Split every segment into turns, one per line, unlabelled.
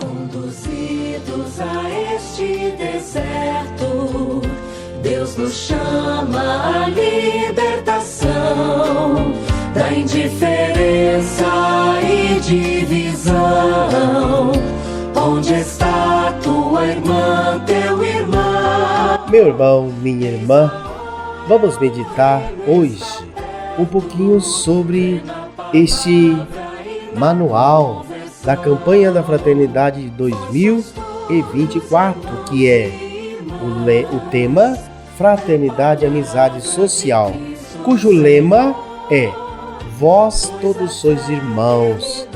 Conduzidos a este deserto, Deus nos chama à libertação da indiferença e divisão. Onde está tua irmã, teu irmão?
Meu irmão, minha irmã, vamos meditar hoje um pouquinho sobre este manual da campanha da Fraternidade de 2024, que é o tema Fraternidade e Amizade Social, cujo lema é Vós todos sois irmãos.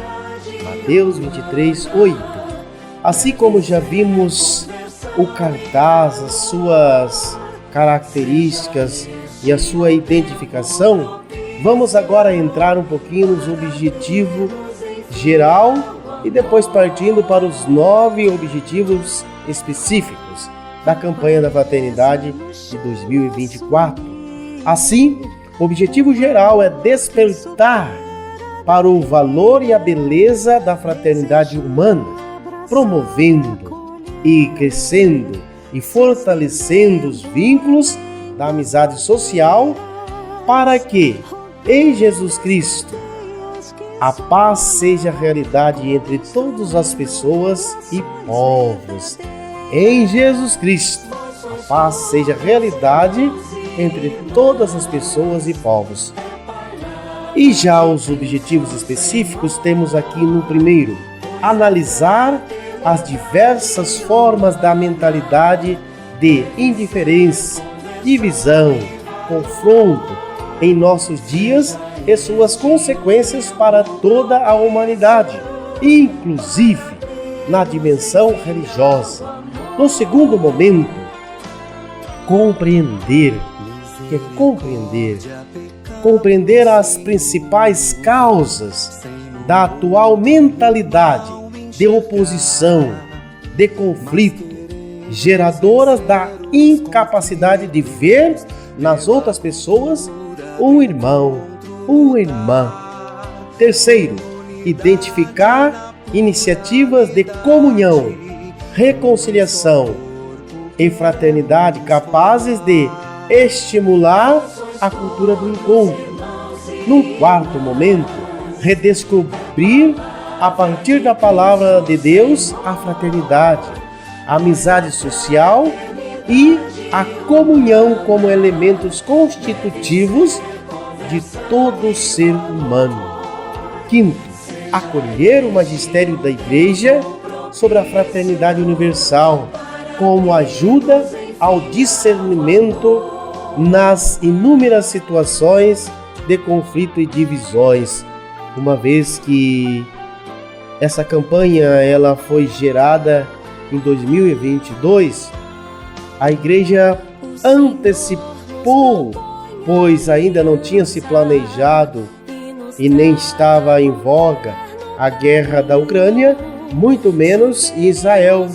Mateus 23:8. Assim como já vimos o cartaz, as suas características e a sua identificação, vamos agora entrar um pouquinho nos objetivos geral e depois partindo para os 9 objetivos específicos da campanha da Fraternidade de 2024. Assim, o objetivo geral é despertar para o valor e a beleza da fraternidade humana, promovendo e crescendo e fortalecendo os vínculos da amizade social para que, em Jesus Cristo, a paz seja realidade entre todas as pessoas e povos. Em Jesus Cristo, a paz seja realidade entre todas as pessoas e povos. E já os objetivos específicos temos aqui no primeiro: analisar as diversas formas da mentalidade de indiferença, divisão, confronto em nossos dias e suas consequências para toda a humanidade, inclusive na dimensão religiosa. No segundo momento, compreender as principais causas da atual mentalidade de oposição, de conflito, geradoras da incapacidade de ver nas outras pessoas um irmão, uma irmã. Terceiro, identificar iniciativas de comunhão, reconciliação e fraternidade capazes de estimular a cultura do encontro. Num quarto momento, redescobrir a partir da palavra de Deus a fraternidade, a amizade social e a comunhão como elementos constitutivos de todo ser humano. Quinto, acolher o magistério da Igreja sobre a fraternidade universal como ajuda ao discernimento nas inúmeras situações de conflito e divisões, uma vez que essa campanha ela foi gerada em 2022, a Igreja antecipou, pois ainda não tinha se planejado e nem estava em voga a guerra da Ucrânia, muito menos em Israel.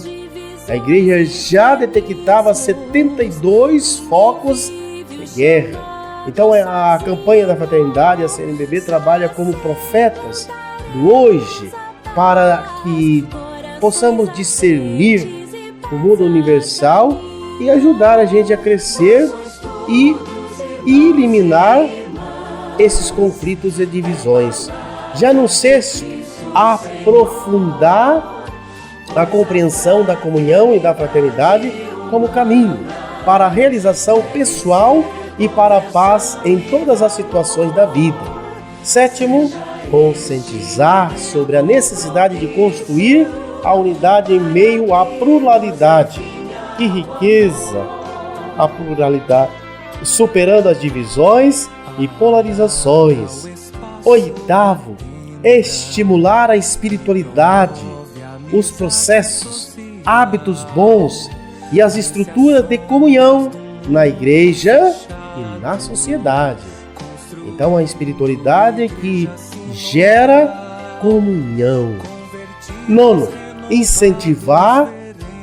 A Igreja já detectava 72 focos de guerra. Então a campanha da Fraternidade, a CNBB, trabalha como profetas do hoje para que possamos discernir o mundo universal e ajudar a gente a crescer e eliminar esses conflitos e divisões. Já no sexto, aprofundar a compreensão da comunhão e da fraternidade como caminho para a realização pessoal e para a paz em todas as situações da vida. Sétimo, conscientizar sobre a necessidade de construir a unidade em meio à pluralidade. Que riqueza a pluralidade, superando as divisões e polarizações. Oitavo, estimular a espiritualidade, os processos, hábitos bons e as estruturas de comunhão na igreja e na sociedade. Então a espiritualidade que gera comunhão. Nono, incentivar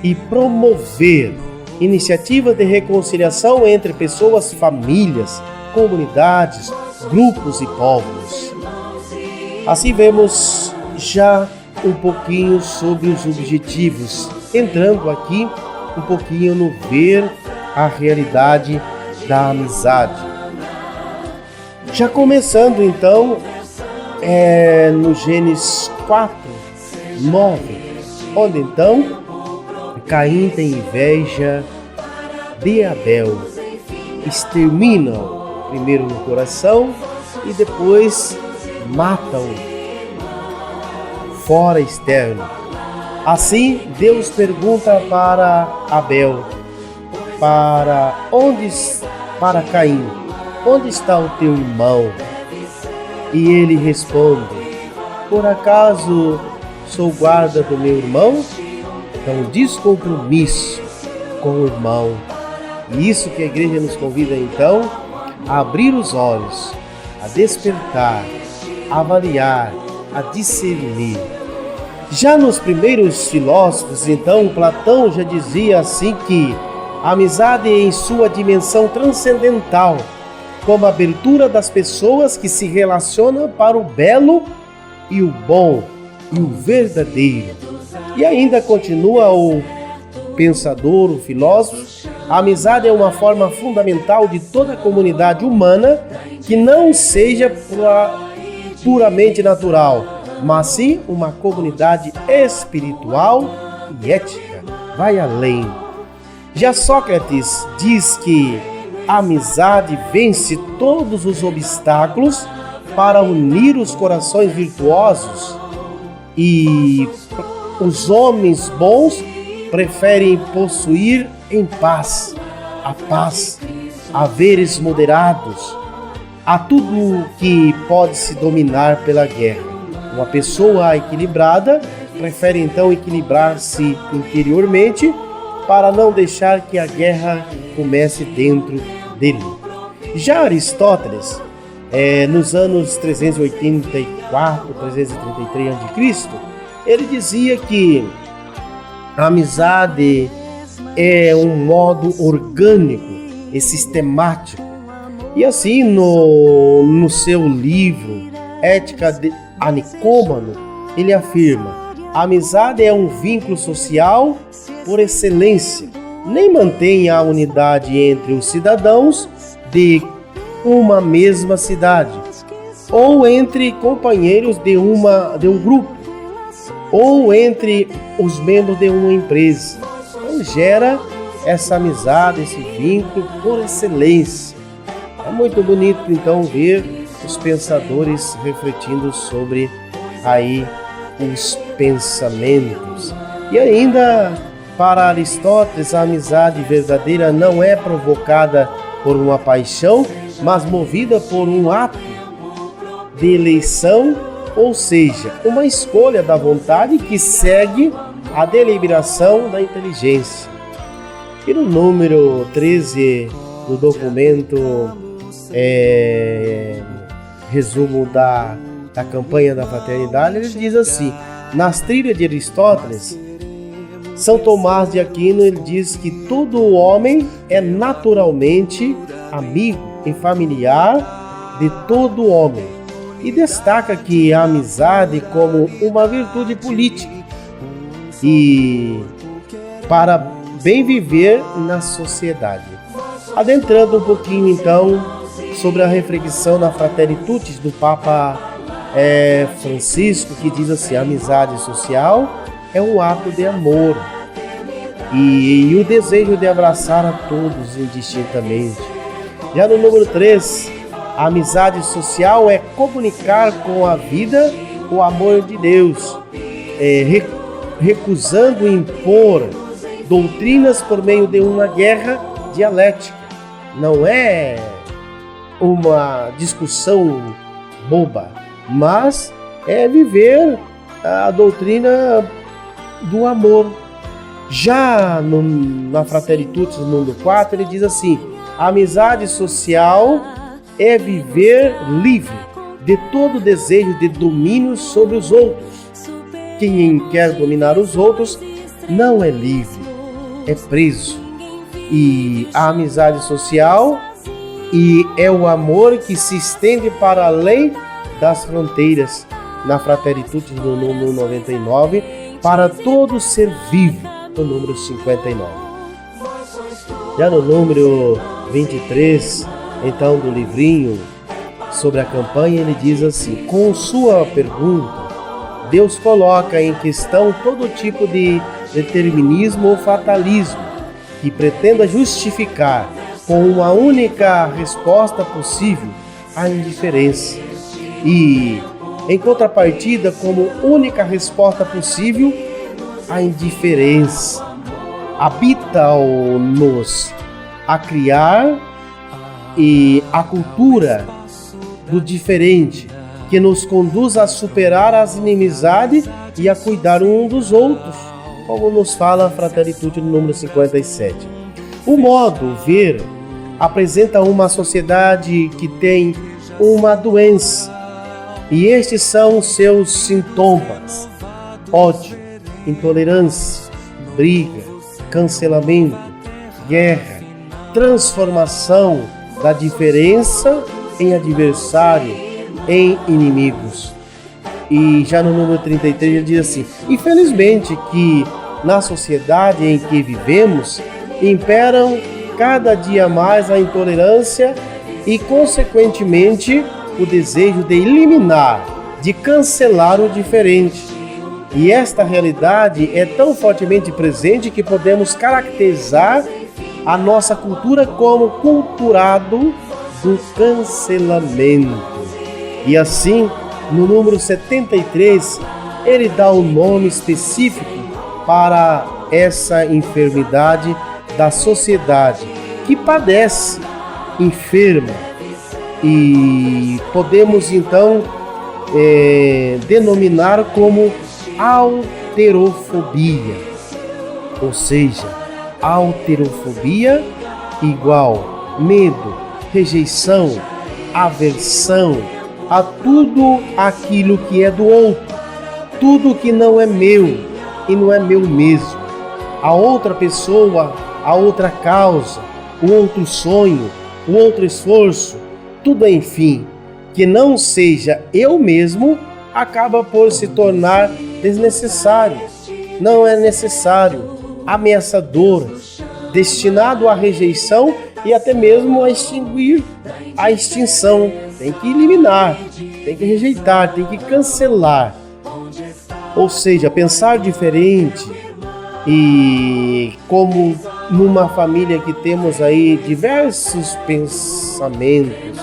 e promover iniciativas de reconciliação entre pessoas, famílias, comunidades, grupos e povos. Assim vemos já um pouquinho sobre os objetivos, entrando aqui um pouquinho no ver a realidade da amizade. Já começando então no Gênesis 4:9, onde então Caim tem inveja de Abel, extermina-o primeiro no coração e depois mata-o fora externo. Assim, Deus pergunta para Abel, para Caim, onde está o teu irmão? E ele responde, por acaso sou guarda do meu irmão? Então, descompromisso com o irmão. E isso que a igreja nos convida então, a abrir os olhos, a despertar, a avaliar, a discernir. Já nos primeiros filósofos, então, Platão já dizia assim que a amizade em sua dimensão transcendental, como a abertura das pessoas que se relacionam para o belo e o bom e o verdadeiro. E ainda continua o pensador, o filósofo, a amizade é uma forma fundamental de toda a comunidade humana que não seja puramente natural, mas sim uma comunidade espiritual e ética. Vai além. Já Sócrates diz que a amizade vence todos os obstáculos para unir os corações virtuosos e os homens bons preferem possuir em paz, a paz, haveres moderados, a tudo que pode se dominar pela guerra. Uma pessoa equilibrada prefere então equilibrar-se interiormente para não deixar que a guerra comece dentro dele. Já Aristóteles, nos anos 384, 333 a.C., ele dizia que a amizade é um modo orgânico e sistemático. E assim, no seu livro Ética de Nicômaco, ele afirma: a amizade é um vínculo social por excelência. Nem mantém a unidade entre os cidadãos de uma mesma cidade, ou entre companheiros de um grupo, ou entre os membros de uma empresa. Então gera essa amizade, esse vínculo por excelência. É muito bonito então ver os pensadores refletindo sobre aí os pensamentos. E ainda para Aristóteles, a amizade verdadeira não é provocada por uma paixão, mas movida por um ato de eleição, ou seja, uma escolha da vontade que segue a deliberação da inteligência. E no número 13 do documento, resumo da campanha da fraternidade, ele diz assim: nas trilhas de Aristóteles, São Tomás de Aquino, ele diz que todo homem é naturalmente amigo e familiar de todo homem, e destaca que a amizade como uma virtude política e para bem viver na sociedade. Adentrando um pouquinho então sobre a reflexão na Fratelli Tutti do Papa Francisco, que diz assim: a amizade social é um ato de amor e o desejo de abraçar a todos indistintamente. Já no número 3, a amizade social é comunicar com a vida o amor de Deus, recusando impor doutrinas por meio de uma guerra dialética. Não é uma discussão boba, mas é viver a doutrina do amor. Já na Fratelli Tutti, no número 4, ele diz assim: a amizade social é viver livre de todo desejo de domínio sobre os outros. Quem quer dominar os outros não é livre, é preso. E a amizade social é o amor que se estende para além das fronteiras. na Fratelli Tutti no número 99, para todo ser vivo, no número 59. Já no número 23, então, do livrinho sobre a campanha, ele diz assim: com sua pergunta, Deus coloca em questão todo tipo de determinismo ou fatalismo que pretenda justificar com uma única resposta possível a indiferença e, em contrapartida, como única resposta possível a indiferença. Habita-nos a criar e a cultura do diferente, que nos conduz a superar as inimizades e a cuidar um dos outros, como nos fala a Fratelli Tutti no número 57. O modo ver apresenta uma sociedade que tem uma doença, e estes são seus sintomas: ódio, intolerância, briga, cancelamento, guerra, transformação da diferença em adversário, em inimigos. E já no número 33 ele diz assim: infelizmente que na sociedade em que vivemos imperam cada dia mais a intolerância e, consequentemente, o desejo de eliminar, de cancelar o diferente. E esta realidade é tão fortemente presente que podemos caracterizar a nossa cultura como culturado do cancelamento. E assim, no número 73, ele dá um nome específico para essa enfermidade da sociedade que padece, enferma, e podemos então denominar como alterofobia, ou seja, alterofobia igual medo, rejeição, aversão a tudo aquilo que é do outro, tudo que não é meu e não é meu mesmo, a outra pessoa, a outra causa, o outro sonho, o outro esforço, tudo, enfim, que não seja eu mesmo, acaba por se tornar desnecessário, não é necessário, ameaçador, destinado à rejeição e até mesmo a extinguir, a extinção. Tem que eliminar, tem que rejeitar, tem que cancelar. Ou seja, pensar diferente. E como numa família que temos aí diversos pensamentos,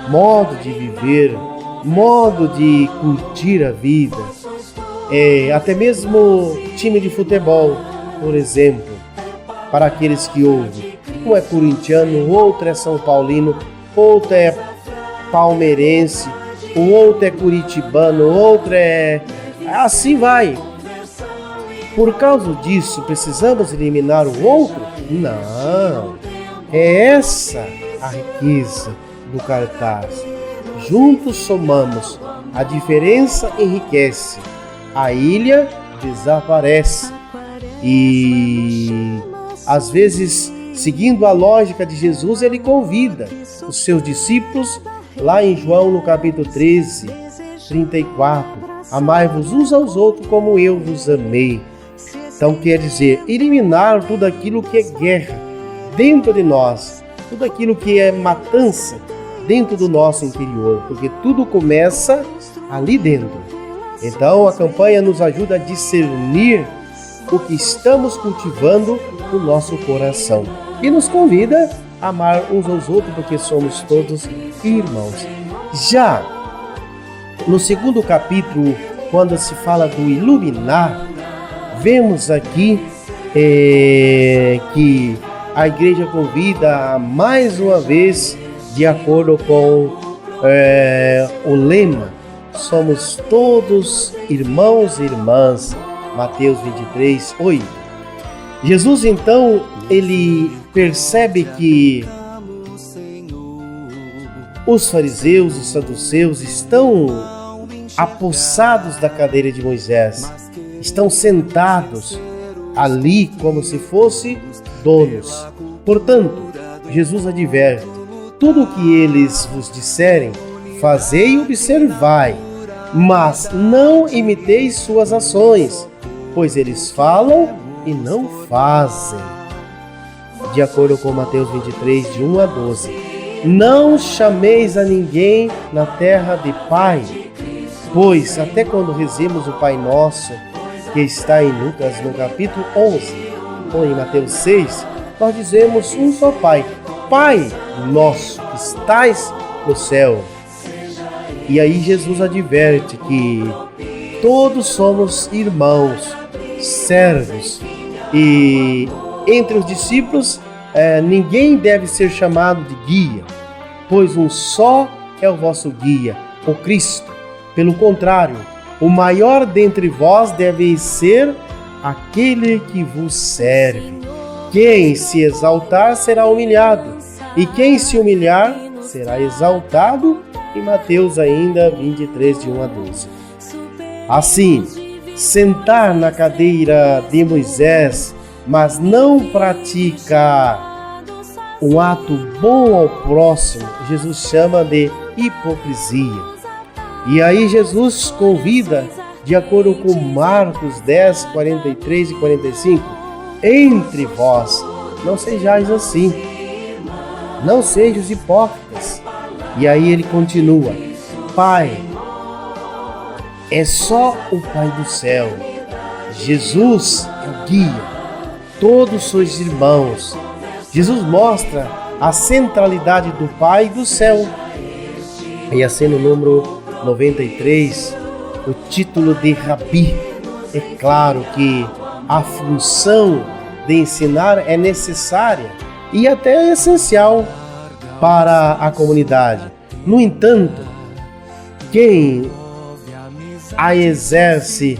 modo de viver, modo de curtir a vida, até mesmo time de futebol, por exemplo, para aqueles que ouvem, um é corintiano, o outro é São Paulino, outro é palmeirense, o outro é curitibano, o outro é... assim vai. Por causa disso, precisamos eliminar o outro? Não. É essa a riqueza do cartaz. Juntos somamos. A diferença enriquece. A ilha desaparece. E, às vezes, seguindo a lógica de Jesus, ele convida os seus discípulos, lá em João, no capítulo 13, 34. Amai-vos uns aos outros como eu vos amei. Então quer dizer, eliminar tudo aquilo que é guerra dentro de nós, tudo aquilo que é matança dentro do nosso interior, porque tudo começa ali dentro. Então a campanha nos ajuda a discernir o que estamos cultivando no nosso coração e nos convida a amar uns aos outros, porque somos todos irmãos. Já no segundo capítulo, quando se fala do iluminar, vemos aqui que a igreja convida mais uma vez, de acordo com o lema, somos todos irmãos e irmãs, Mateus 23, 8. Jesus então, ele percebe que os fariseus e os saduceus estão apossados da cadeira de Moisés, estão sentados ali como se fossem donos. Portanto, Jesus adverte: tudo o que eles vos disserem, fazei e observai, mas não imiteis suas ações, pois eles falam e não fazem. De acordo com Mateus 23, de 1 a 12. Não chameis a ninguém na terra de Pai, pois até quando rezemos o Pai Nosso, que está em Lucas no capítulo 11, ou em Mateus 6, nós dizemos um só Pai, Pai Nosso que estais no céu. E aí Jesus adverte que todos somos irmãos, servos, e entre os discípulos ninguém deve ser chamado de guia, pois um só é o vosso guia, o Cristo. Pelo contrário, o maior dentre vós deve ser aquele que vos serve. Quem se exaltar será humilhado, e quem se humilhar será exaltado. Em Mateus ainda 23, de 1 a 12. Assim, sentar na cadeira de Moisés, mas não pratica um ato bom ao próximo, Jesus chama de hipocrisia. E aí Jesus convida, de acordo com Marcos 10, 43 e 45, entre vós não sejais assim, não sejais hipócritas. E aí ele continua, Pai, é só o Pai do céu, Jesus é o guia, todos sois irmãos. Jesus mostra a centralidade do Pai do céu. E assim no número 93, o título de Rabi. É claro que a função de ensinar é necessária e até essencial para a comunidade. No entanto, quem a exerce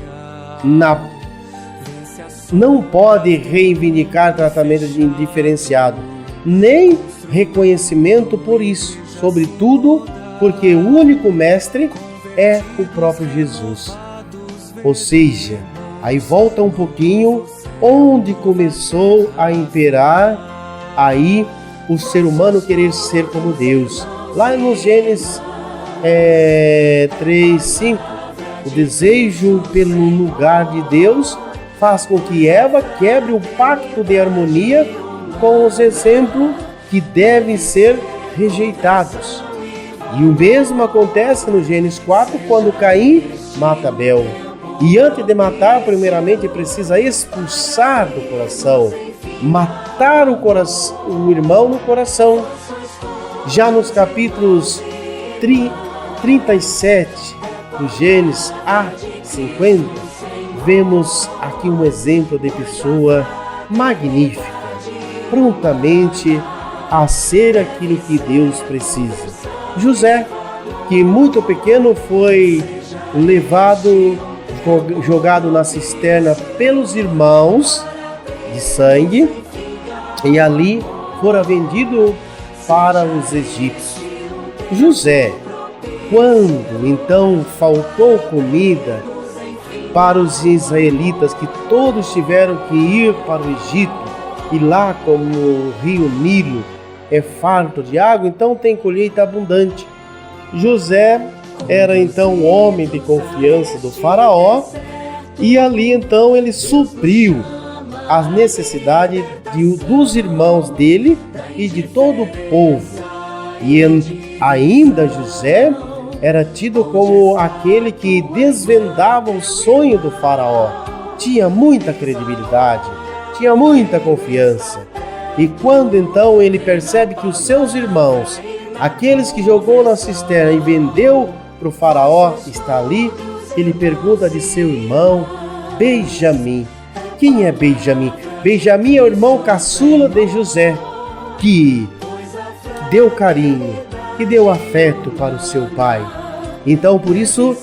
não pode reivindicar tratamento indiferenciado, nem reconhecimento por isso, sobretudo porque o único mestre é o próprio Jesus. Ou seja, aí volta um pouquinho onde começou a imperar aí o ser humano querer ser como Deus. Lá no Gênesis 3:5, o desejo pelo lugar de Deus faz com que Eva quebre o pacto de harmonia com os exemplos que devem ser rejeitados. E o mesmo acontece no Gênesis 4, quando Caim mata Abel. E antes de matar, primeiramente precisa expulsar do coração, matar o irmão no coração. Já nos capítulos 37 do Gênesis a 50, vemos aqui um exemplo de pessoa magnífica, prontamente a ser aquilo que Deus precisa. José, que muito pequeno foi jogado na cisterna pelos irmãos de sangue e ali fora vendido para os egípcios. José, quando então faltou comida para os israelitas, que todos tiveram que ir para o Egito, e lá como o rio Nilo é farto de água, então tem colheita abundante. José era então homem de confiança do faraó, e ali então ele supriu as necessidades dos irmãos dele e de todo o povo. E ainda José era tido como aquele que desvendava o sonho do faraó. Tinha muita credibilidade, tinha muita confiança. E quando então ele percebe que os seus irmãos, aqueles que jogou na cisterna e vendeu para o faraó, está ali, ele pergunta de seu irmão Benjamim. Quem é Benjamim? Benjamim é o irmão caçula de José, que deu carinho, que deu afeto para o seu pai. Então, por isso,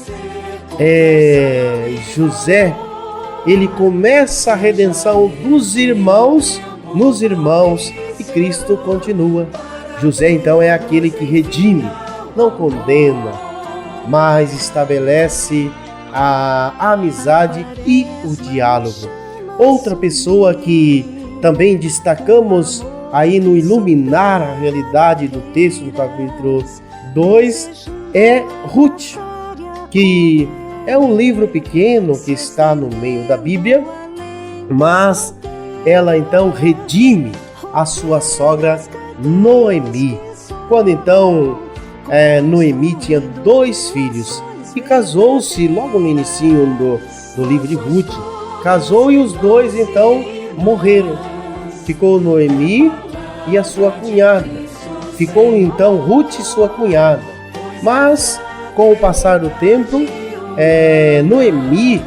José, ele começa a redenção dos irmãos, nos irmãos, e Cristo continua. José, então, é aquele que redime, não condena, mas estabelece a amizade e o diálogo. Outra pessoa que também destacamos aí no iluminar a realidade do texto do capítulo 2 é Ruth, que é um livro pequeno que está no meio da Bíblia, mas ela então redime a sua sogra Noemi. Quando então Noemi tinha 2 filhos e casou-se logo no início do livro de Ruth. Casou e os 2 então morreram. Ficou Noemi e a sua cunhada. Ficou então Ruth e sua cunhada. Mas com o passar do tempo, Noemi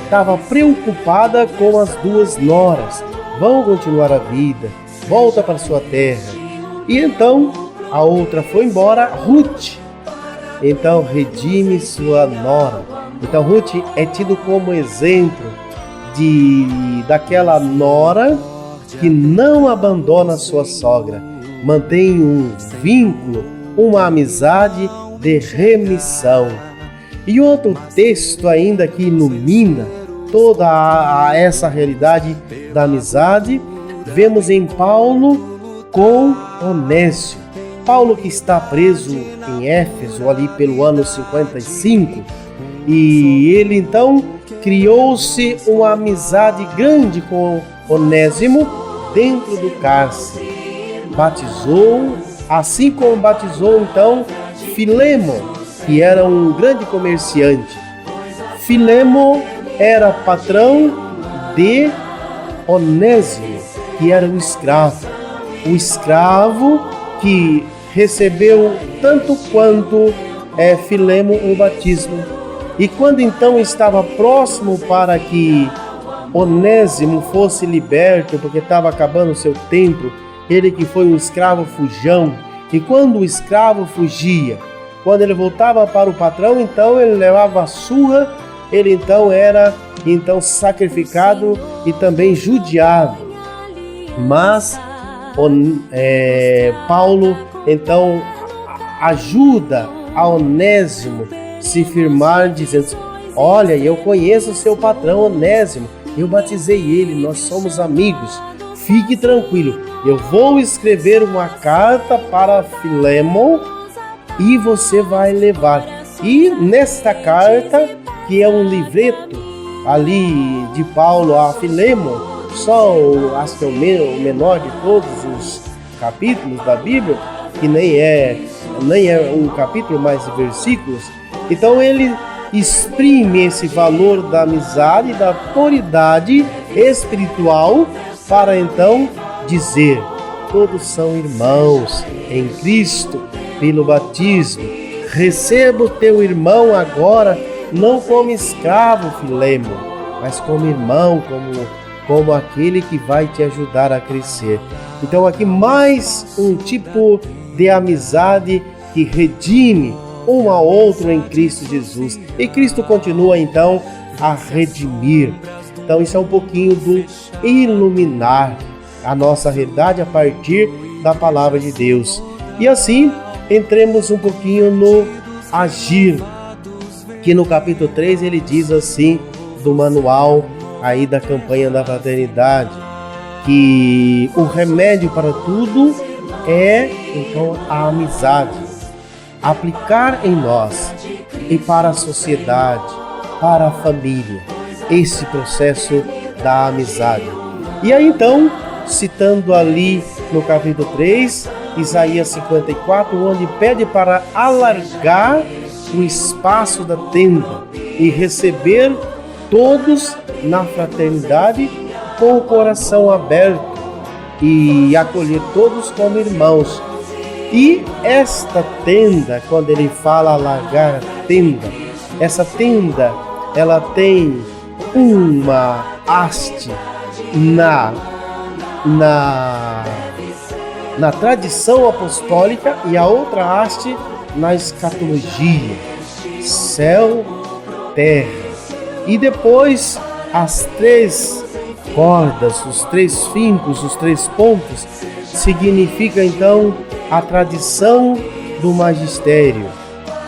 estava preocupada com as 2 noras. Vão continuar a vida, volta para sua terra. E então a outra foi embora, Ruth. Então redime sua nora. Então Ruth é tido como exemplo daquela nora que não abandona sua sogra, mantém um vínculo, uma amizade de remissão. E outro texto ainda que ilumina toda essa realidade da amizade, vemos em Paulo com Onésio. Paulo, que está preso em Éfeso ali pelo ano 55, e ele então criou-se uma amizade grande com Onésimo dentro do cárcere. Batizou, assim como batizou então Filemon, que era um grande comerciante. Filemon era patrão de Onésimo, que era um escravo. O escravo que recebeu tanto quanto Filemon o batismo. E quando então estava próximo para que Onésimo fosse liberto, porque estava acabando o seu tempo, ele que foi um escravo fujão, e quando o escravo fugia, quando ele voltava para o patrão, então ele levava a surra, ele então era sacrificado e também judiado. Mas Paulo então ajuda a Onésimo se firmar, dizendo: olha, eu conheço o seu patrão Onésimo, eu batizei ele, nós somos amigos, fique tranquilo, eu vou escrever uma carta para Filemon e você vai levar. E nesta carta, que é um livreto ali de Paulo a Filemon, acho que é o menor de todos os capítulos da Bíblia, que nem é um capítulo, mas versículos. Então ele exprime esse valor da amizade, da autoridade espiritual, para então dizer: todos são irmãos em Cristo pelo batismo. Receba o teu irmão agora, não como escravo, Filemon, mas como irmão, como aquele que vai te ajudar a crescer. Então aqui mais um tipo de amizade que redime um ao outro em Cristo Jesus. E Cristo continua então a redimir. Então isso é um pouquinho do iluminar a nossa realidade a partir da palavra de Deus. E assim entremos um pouquinho no agir, que no capítulo 3 ele diz assim, do manual aí da campanha da fraternidade, que o remédio para tudo é então a amizade. Aplicar em nós e para a sociedade, para a família, esse processo da amizade. E aí então, citando ali no capítulo 3, Isaías 54, onde pede para alargar o espaço da tenda e receber todos na fraternidade com o coração aberto e acolher todos como irmãos. E esta tenda, quando ele fala alargar a tenda, essa tenda, ela tem uma haste na tradição apostólica e a outra haste na escatologia, céu, terra. E depois as 3 cordas, os 3 fincos, os 3 pontos, significa então a tradição do magistério,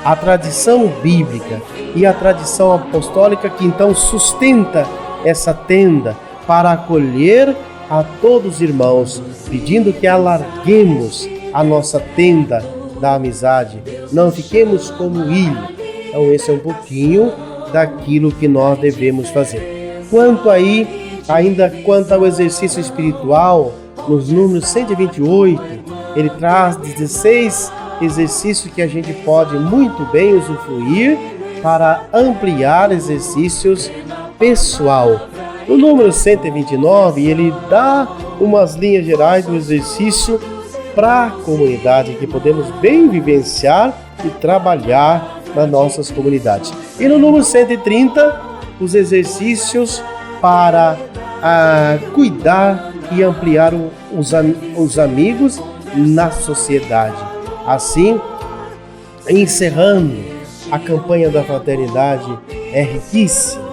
a tradição bíblica e a tradição apostólica, que então sustenta essa tenda para acolher a todos os irmãos, pedindo que alarguemos a nossa tenda da amizade, não fiquemos como ilha, Então esse é um pouquinho daquilo que nós devemos fazer. Quanto ao exercício espiritual, nos números 128, ele traz 16 exercícios que a gente pode muito bem usufruir para ampliar exercícios pessoal. No número 129, ele dá umas linhas gerais do exercício para a comunidade que podemos bem vivenciar e trabalhar nas nossas comunidades. E no número 130, os exercícios para cuidar e ampliar os amigos na sociedade. Assim, encerrando, a campanha da fraternidade é riquíssima,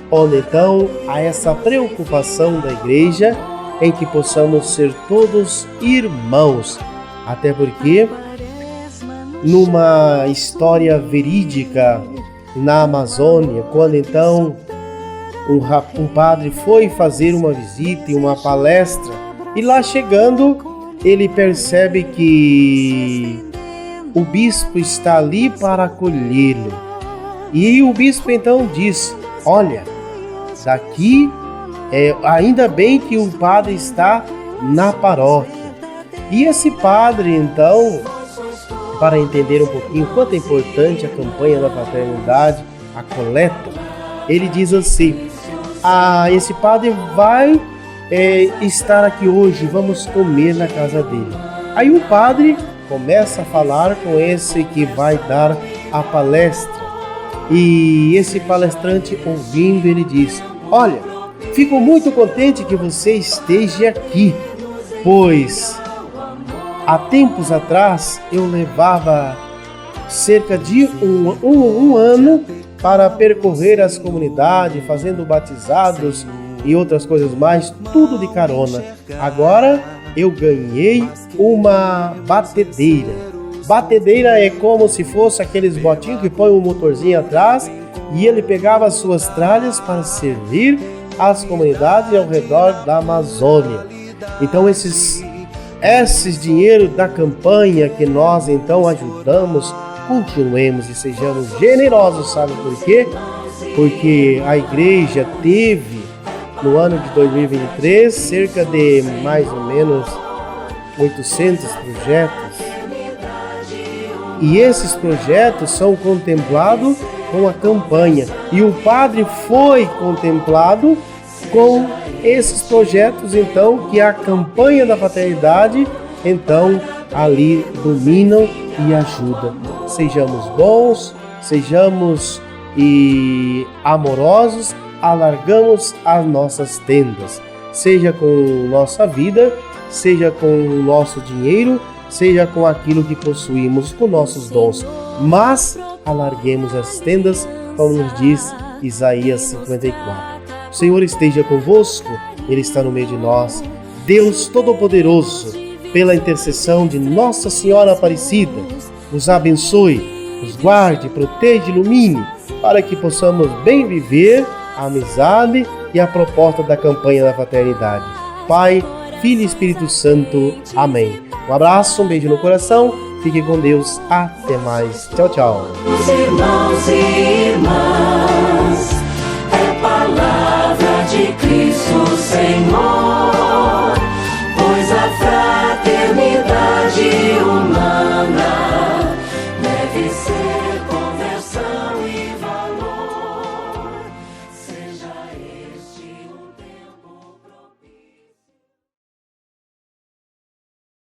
onde então há essa preocupação da igreja em que possamos ser todos irmãos, até porque numa história verídica na Amazônia, quando então um padre foi fazer uma visita e uma palestra, e lá chegando ele percebe que o bispo está ali para acolhê-lo. E o bispo então diz: olha, daqui ainda bem que o padre está na paróquia. E esse padre então, para entender um pouquinho quanto é importante a campanha da fraternidade, a coleta, ele diz assim: esse padre vai estar aqui hoje, vamos comer na casa dele. Aí o padre começa a falar com esse que vai dar a palestra, e esse palestrante, ouvindo, ele diz: olha, fico muito contente que você esteja aqui, pois há tempos atrás eu levava cerca de um ano para percorrer as comunidades, fazendo batizados e outras coisas mais, tudo de carona. Agora eu ganhei uma batedeira. Batedeira é como se fosse aqueles botinhos que põe um motorzinho atrás, e ele pegava as suas tralhas para servir as comunidades ao redor da Amazônia. Então esses dinheiro da campanha que nós então ajudamos, continuemos e sejamos generosos, sabe por quê? Porque a igreja teve, no ano de 2023, cerca de mais ou menos 800 projetos. E esses projetos são contemplados com a campanha. E o padre foi contemplado com esses projetos, então, que a campanha da fraternidade, então, ali dominam e ajudam. Sejamos bons, sejamos amorosos, alargamos as nossas tendas, seja com nossa vida, seja com o nosso dinheiro, seja com aquilo que possuímos, com nossos dons, mas alarguemos as tendas, como nos diz Isaías 54. O Senhor esteja convosco, Ele está no meio de nós. Deus Todo-Poderoso, pela intercessão de Nossa Senhora Aparecida, nos abençoe, nos guarde, proteja e ilumine, para que possamos bem viver a amizade e a proposta da campanha da fraternidade. Pai, Filho e Espírito Santo. Amém. Um abraço, um beijo no coração. Fique com Deus. Até mais. Tchau, tchau.
Irmãos e irmãs, é palavra de Cristo, Senhor.